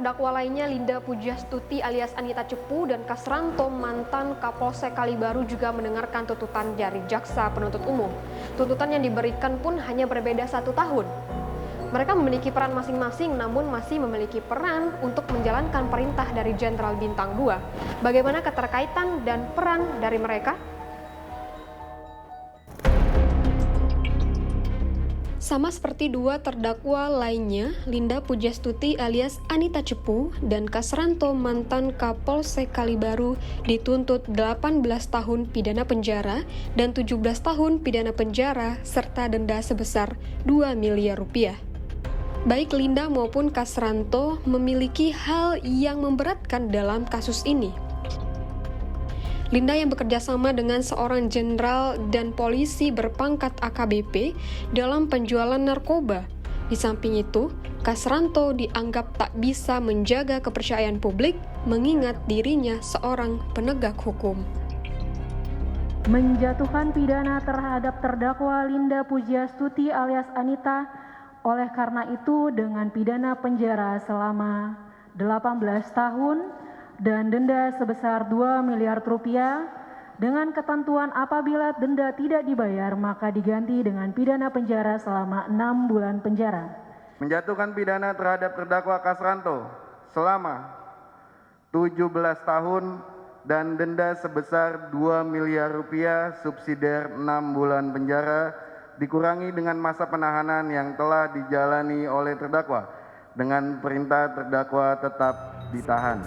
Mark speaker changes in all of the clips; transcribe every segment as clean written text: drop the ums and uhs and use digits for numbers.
Speaker 1: terdakwa lainnya Linda Pujastuti alias Anita Cepu dan Kasranto mantan Kapolsek Kalibaru juga mendengarkan tuntutan dari jaksa penuntut umum. Tuntutan yang diberikan pun hanya berbeda 1 tahun. Mereka memiliki peran masing-masing namun masih memiliki peran untuk menjalankan perintah dari Jenderal Bintang 2. Bagaimana keterkaitan dan peran dari mereka? Sama seperti 2 terdakwa lainnya, Linda Pujastuti alias Anita Cepu dan Kasranto mantan Kapolsek Kalibaru dituntut 18 tahun pidana penjara dan 17 tahun pidana penjara serta denda sebesar 2 miliar rupiah. Baik Linda maupun Kasranto memiliki hal yang memberatkan dalam kasus ini. Linda yang bekerja sama dengan seorang jenderal dan polisi berpangkat AKBP dalam penjualan narkoba. Di samping itu, Kasranto dianggap tak bisa menjaga kepercayaan publik mengingat dirinya seorang penegak hukum.
Speaker 2: Menjatuhkan pidana terhadap terdakwa Linda Pujastuti alias Anita, oleh karena itu dengan pidana penjara selama 18 tahun dan denda sebesar 2 miliar rupiah dengan ketentuan apabila denda tidak dibayar maka diganti dengan pidana penjara selama 6 bulan penjara.
Speaker 3: Menjatuhkan pidana terhadap terdakwa Kasranto selama 17 tahun dan denda sebesar 2 miliar rupiah subsidiar 6 bulan penjara dikurangi dengan masa penahanan yang telah dijalani oleh terdakwa dengan perintah terdakwa tetap ditahan.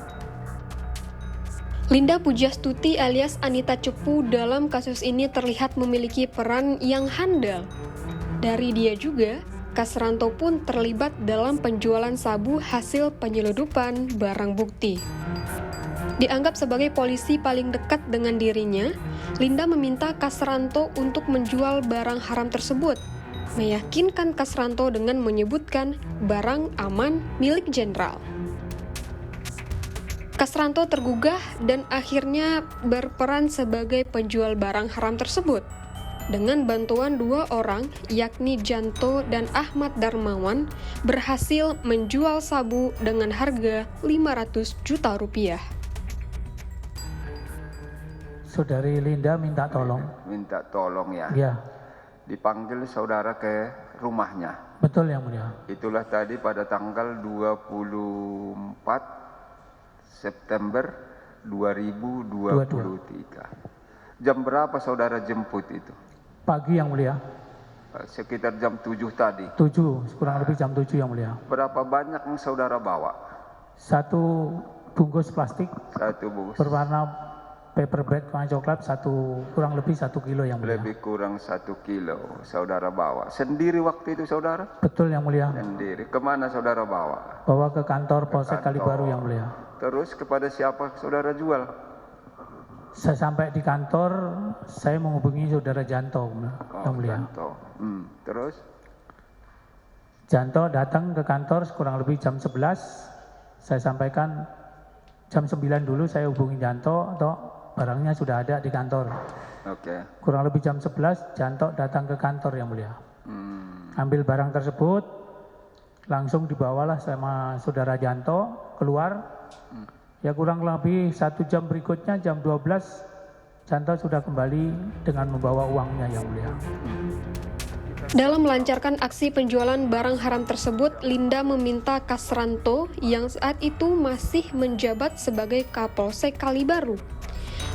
Speaker 1: Linda Pujastuti alias Anita Cepu dalam kasus ini terlihat memiliki peran yang handal. Dari dia juga, Kasranto pun terlibat dalam penjualan sabu hasil penyeludupan barang bukti. Dianggap sebagai polisi paling dekat dengan dirinya, Linda meminta Kasranto untuk menjual barang haram tersebut, meyakinkan Kasranto dengan menyebutkan barang aman milik jenderal. Kasranto tergugah dan akhirnya berperan sebagai penjual barang haram tersebut. Dengan bantuan 2 orang, yakni Janto dan Ahmad Darmawan, berhasil menjual sabu dengan harga 500 juta rupiah.
Speaker 4: Saudari Linda minta tolong.
Speaker 5: Minta tolong ya.
Speaker 4: Ya,
Speaker 5: Dipanggil saudara ke rumahnya.
Speaker 4: betul yang mulia.
Speaker 5: Itulah tadi pada tanggal 24 September 2023. Jam berapa saudara jemput itu?
Speaker 4: Pagi yang mulia.
Speaker 5: Sekitar jam 7 tadi.
Speaker 4: 7, kurang lebih jam 7 yang mulia.
Speaker 5: Berapa banyak yang saudara bawa?
Speaker 4: 1 bungkus plastik
Speaker 5: 1 bungkus.
Speaker 4: berwarna paper bag warna coklat, kurang lebih 1 kilo yang mulia.
Speaker 5: Lebih kurang 1 kilo saudara bawa. Sendiri waktu itu saudara?
Speaker 4: Betul yang mulia.
Speaker 5: Sendiri. Kemana saudara bawa?
Speaker 4: Bawa ke kantor Polsek
Speaker 5: kantor.
Speaker 4: Kalibaru yang mulia.
Speaker 5: Terus kepada siapa saudara jual?
Speaker 4: Saya sampai di kantor, saya menghubungi saudara Janto yang mulia.
Speaker 5: Janto. Terus?
Speaker 4: Janto datang ke kantor kurang lebih jam 11. Saya sampaikan jam 9 dulu saya hubungi Janto atau barangnya sudah ada di kantor.
Speaker 5: Oke.
Speaker 4: Kurang lebih jam 11 Janto datang ke kantor yang mulia. Ambil barang tersebut, langsung dibawalah sama saudara Janto keluar. Ya kurang lebih 1 jam berikutnya jam 12 Janto sudah kembali dengan membawa uangnya yang mulia.
Speaker 1: Dalam melancarkan aksi penjualan barang haram tersebut, Linda meminta Kasranto yang saat itu masih menjabat sebagai Kapolsek Kalibaru.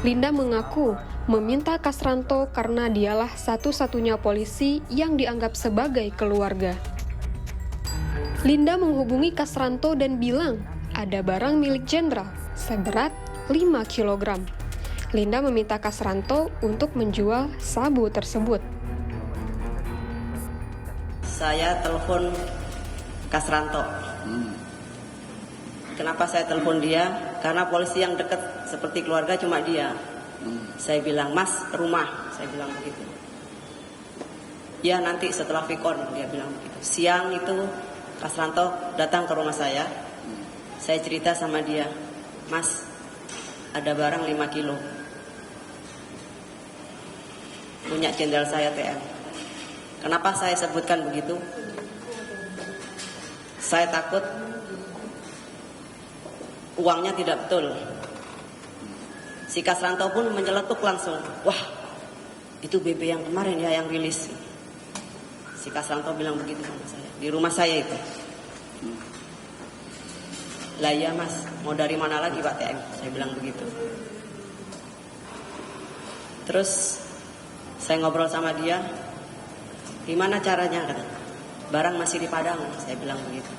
Speaker 1: Linda mengaku meminta Kasranto karena dialah satu-satunya polisi yang dianggap sebagai keluarga. Linda menghubungi Kasranto dan bilang ada barang milik jenderal seberat 5 kg. Linda meminta Kasranto untuk menjual sabu tersebut.
Speaker 6: Saya telepon Kasranto. Kenapa saya telepon dia? Karena polisi yang dekat seperti keluarga cuma dia. Saya bilang, Mas, rumah. Saya bilang begitu. Ya nanti setelah Vikon, dia bilang begitu. Siang itu Kasranto datang ke rumah saya. Saya cerita sama dia, Mas, ada barang 5 kilo. Punya jenderal saya TM. Kenapa saya sebutkan begitu? Saya takut uangnya tidak betul. Si Kasranto pun menyeletuk langsung, wah itu BB yang kemarin ya yang rilis. Si Kasranto bilang begitu sama saya, di rumah saya itu. Lah iya mas, mau dari mana lagi Pak TM? Saya bilang begitu. Terus saya ngobrol sama dia, gimana caranya? Kata, barang masih di Padang, saya bilang begitu.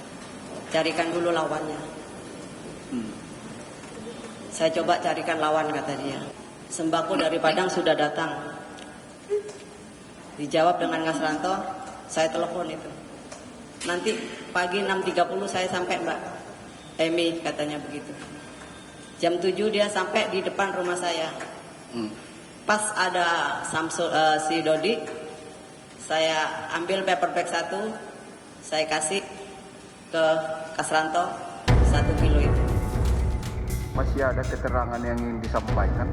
Speaker 6: Carikan dulu lawannya. Saya coba carikan lawan, kata dia. Sembako dari Padang sudah datang. Dijawab dengan Kasranto, saya telepon itu. Nanti pagi 6.30 saya sampai Mbak Emi, katanya begitu. Jam 7 dia sampai di depan rumah saya. Pas ada si Dodi, saya ambil paper bag 1, saya kasih ke Kasranto 1 kilo itu.
Speaker 5: Masih ada keterangan yang ingin disampaikan?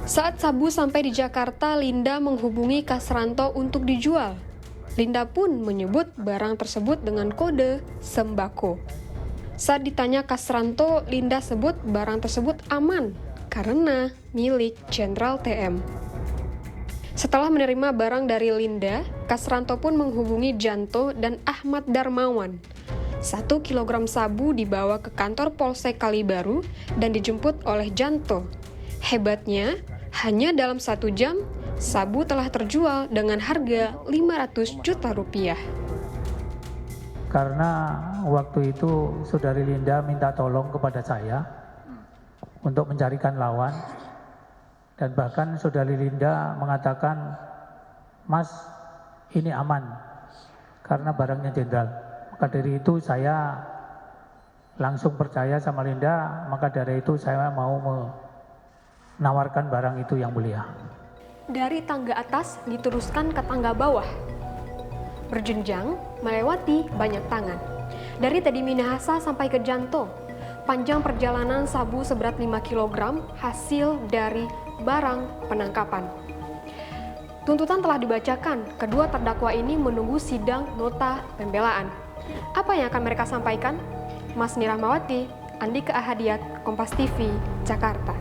Speaker 1: Saat sabu sampai di Jakarta, Linda menghubungi Kasranto untuk dijual. Linda pun menyebut barang tersebut dengan kode sembako. Saat ditanya Kasranto, Linda sebut barang tersebut aman karena milik Jenderal TM. Setelah menerima barang dari Linda, Kasranto pun menghubungi Janto dan Ahmad Darmawan. 1 kilogram sabu dibawa ke kantor Polsek Kalibaru dan dijemput oleh Janto. Hebatnya, hanya dalam 1 jam, sabu telah terjual dengan harga 500 juta rupiah.
Speaker 4: Karena waktu itu saudari Linda minta tolong kepada saya untuk mencarikan lawan, dan bahkan saudari Linda mengatakan, Mas, ini aman karena barangnya Jenderal. Maka dari itu saya langsung percaya sama Linda, maka dari itu saya mau menawarkan barang itu yang mulia.
Speaker 1: Dari tangga atas diteruskan ke tangga bawah, berjenjang melewati banyak tangan. Dari Teddy Minahasa sampai ke Janto, panjang perjalanan sabu seberat 5 kg hasil dari barang penangkapan. Tuntutan telah dibacakan, kedua terdakwa ini menunggu sidang nota pembelaan. Apa yang akan mereka sampaikan? Mas Nirahmawati, Andika Ahadiat, Kompas TV, Jakarta.